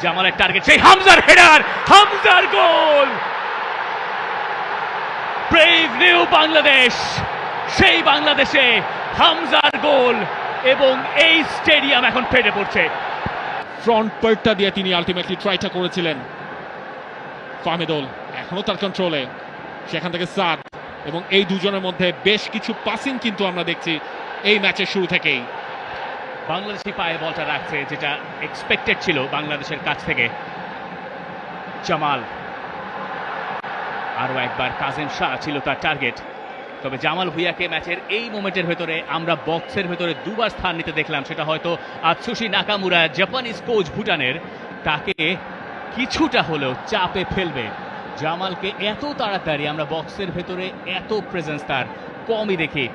জামালের টার্গেট, সেই হামজার হেডার, হামজার গোল। ব্রেভ নিউ বাংলাদেশ, সেই বাংলাদেশে হামজার গোল এবং এই স্টেডিয়াম এখন ফেটে পড়ছে। ফ্রন্ট পার্টটা দিয়ে তিনি আলটিমেটলি ট্রাইটা করেছিলেন। ফাহমিদুল এখনো তার কন্ট্রোলে, সেখান থেকে সাদ, এবং এই দুজনের মধ্যে বেশ কিছু পাসিং কিন্তু আমরা দেখছি এই ম্যাচের শুরু থেকেই। বাংলাদেশি পায়ে বলটা রাখছে, যেটা এক্সপেক্টেড ছিল বাংলাদেশের কাছ থেকে। জামাল, আরো একবার কাজেম শাহ ছিল তার টার্গেট, তবে জামাল ভুঁইয়াকে ম্যাচের এই মোমেন্টের ভেতরে আমরা বক্সের ভেতরে দুবার স্থান নিতে দেখলাম। সেটা হয়তো আতসুশি নাকামুরা, জাপানিজ কোচ ভুটানের, তাকে কিছুটা হলেও চাপে ফেলবে। জামালকে এত তাড়াতাড়ি আমরা বক্সের ভেতরে এত প্রেজেন্স তার কমই দেখি,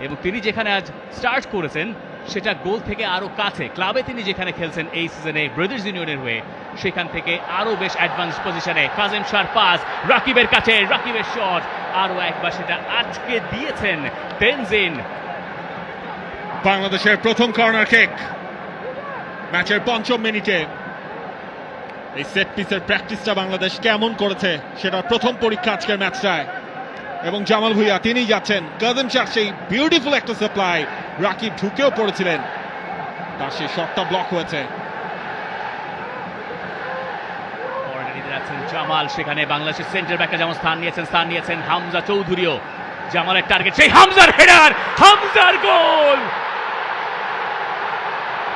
এবং তিনি যেখানে আজ স্টার্ট করেছেন সেটা গোল থেকে আরো কাছে। ক্লাবে তিনি যেখানে খেলছেন এই সিজনে ব্রাদার্স ইউনিয়নের হয়ে, সেখান থেকে আরো বেশ অ্যাডভান্স পজিশনে। কাজেম শাহর পাস রাকিবের কাছে, রাকিবের শট, আরো একবার সেটা আটকে দিয়েছেন তেনজিন। বাংলাদেশের প্রথম কর্নার কিক ম্যাচের ৫ম মিনিটে। এই সেট পিসের প্র্যাকটিসটা বাংলাদেশ কেমন করেছে সেটার প্রথম পরীক্ষা আজকের ম্যাচটায়, এবং জামাল ভুঁইয়া তিনি যাচ্ছেন। কাজেম শাহ সেই বিউটিফুল একটা সাপ্লাই, রাকিব ঢুকেও পড়েছিলেন, তার সেই শটটা ব্লক হয়েছে। জামাল, সেখানে বাংলাদেশের সেন্টার ব্যাকে যেমন স্থান নিয়েছেন হামজা চৌধুরীও। জামালের টার্গেট, সেই হামজার হেডার, হামজার গোল।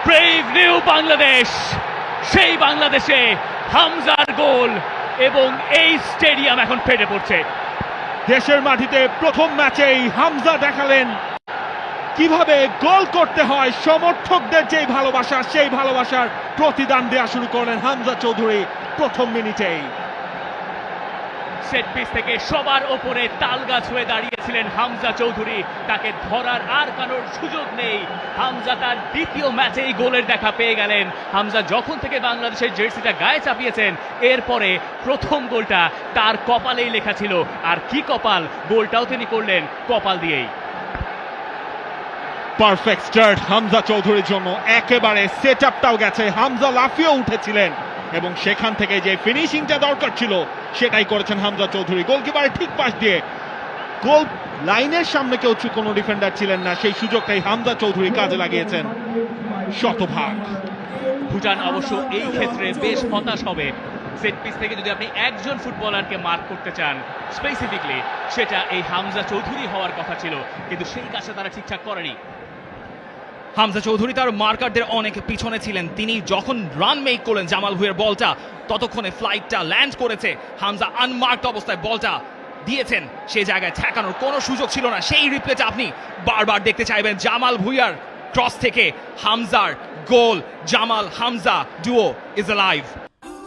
ব্রেভ নিউ বাংলাদেশ, সেই বাংলাদেশে হামজার গোল এবং এই স্টেডিয়াম এখন ফেটে পড়ছে। দেশের মাটিতে প্রথম ম্যাচেই হামজা দেখালেন কিভাবে গোল করতে হয়। সমর্থকদের যেই ভালোবাসা, সেই ভালোবাসার প্রতিদান দেওয়া শুরু করলেন হামজা চৌধুরী প্রথম মিনিটেই। সেট পিস থেকে সবার ওপরে তালগাছ হয়ে দাঁড়িয়েছিলেন হামজা চৌধুরী, তাকে ধরার আর কারোর সুযোগ নেই। হামজা তার দ্বিতীয় ম্যাচেই গোলের দেখা পেয়ে গেলেন। হামজা যখন থেকে বাংলাদেশের জার্সিটা গায়ে চাপিয়েছেন, এরপরে প্রথম গোলটা তার কপালেই লেখা ছিল। আর কি কপাল, গোলটাও তিনি করলেন কপাল দিয়েই। পারফেক্ট স্টার্ট হামজা চৌধুরীর জন্য, একেবারে সেট আপটাও গেছে। হামজা লাফিয়ে উঠেছিলেন এবং সেখান থেকে যে ফিনিশিংটা দরকার ছিল সেটাই করেছেন হামজা চৌধুরী। গোলকিপারের ঠিক পাশ দিয়ে, গোল লাইনের সামনে কেউ কোনো ডিফেন্ডার ছিলেন না, সেই সুযোগটাই হামজা চৌধুরী কাজে লাগিয়েছেন শতভাগ। ভুটান অবশ্য এই ক্ষেত্রে বেশ হতাশ হবে। সেট পিস থেকে যদি আপনি একজন ফুটবলারকে মার্ক করতে চান স্পেসিফিকলি, সেটা এই হামজা চৌধুরী হওয়ার কথা ছিল, কিন্তু সেই কাজটা তারা ঠিকঠাক করেনি। হামজা চৌধুরী তার মার্কারদের অনেক পিছনে ছিলেন। তিনি যখন রান মেক করলেন জামাল ভুঁইয়ার বলটা, ততক্ষণে ফ্লাইটটা ল্যান্ড করেছে। হামজা আনমার্কড অবস্থায় বলটা দিয়েছেন, সেই জায়গায় ঠেকানোর কোনো সুযোগ ছিল না। সেই রিপ্লেটা আপনি বারবার দেখতে চাইবেন। জামাল ভুঁইয়ার ক্রস থেকে হামজার গোল। Jamal Hamza duo is alive.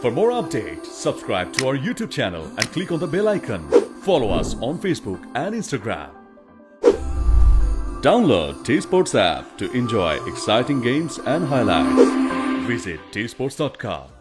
For more updates, subscribe to our YouTube channel and click on the bell icon. Follow us on Facebook and Instagram. Download T-Sports app to enjoy exciting games and highlights. Visit tsports.com.